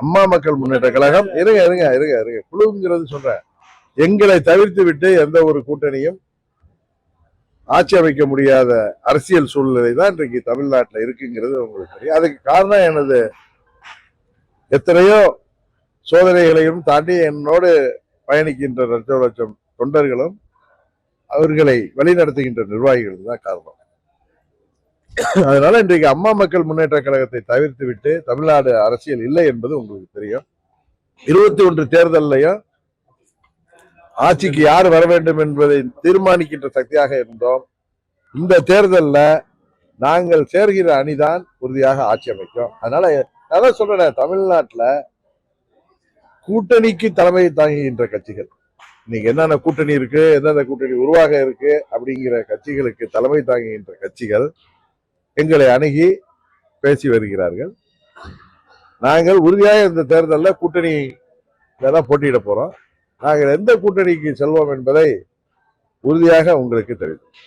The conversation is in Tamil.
அம்மா மக்கள் முன்னேற்ற கழகம் இருங்க இருங்க இருங்க இருங்க குழுங்கிறது சொல்றேன். எங்களை தவிர்த்து விட்டு எந்த ஒரு கூட்டணியும் ஆட்சி அமைக்க முடியாத அரசியல் சூழ்நிலை தான் இன்றைக்கு தமிழ்நாட்டில் இருக்குங்கிறது உங்களுக்கு தெரியும். அதுக்கு காரணம் எனது எத்தனையோ சோதனைகளையும் தாண்டி என்னோடு பயணிக்கின்ற லட்சம் லட்சம் தொண்டர்களும் அவர்களை வழிநடத்துகின்ற நிர்வாகிகள் தான் காரணம். அதனால இன்றைக்கு அம்மா மக்கள் முன்னேற்ற கழகத்தை தவிர்த்து விட்டு தமிழ்நாடு அரசியல் இல்லை என்பது உங்களுக்கு தெரியும். 21 தேர்தலையும் ஆட்சிக்கு யார் வர வேண்டும் என்பதை தீர்மானிக்கின்ற சக்தியாக இருந்தோம். இந்த தேர்தலில் நாங்கள் சேர்கிற அணிதான் உறுதியாக ஆட்சி அமைக்கும். அதனால அதான் சொல்றேன், தமிழ்நாட்டில் கூட்டணிக்கு தலைமை தாங்குகின்ற கட்சிகள் இன்னைக்கு என்னென்ன கூட்டணி இருக்கு, எந்தெந்த கூட்டணி உருவாக இருக்கு அப்படிங்கிற கட்சிகளுக்கு தலைமை தாங்குகின்ற கட்சிகள் எங்களை அணுகி பேசி வருகிறார்கள். நாங்கள் உறுதியாக இந்த தேர்தலில் கூட்டணி தான் போட்டியிட போறோம். நாங்கள் எந்த கூட்டணிக்கு செல்வோம் என்பதை உறுதியாக உங்களுக்கு தெரியும்.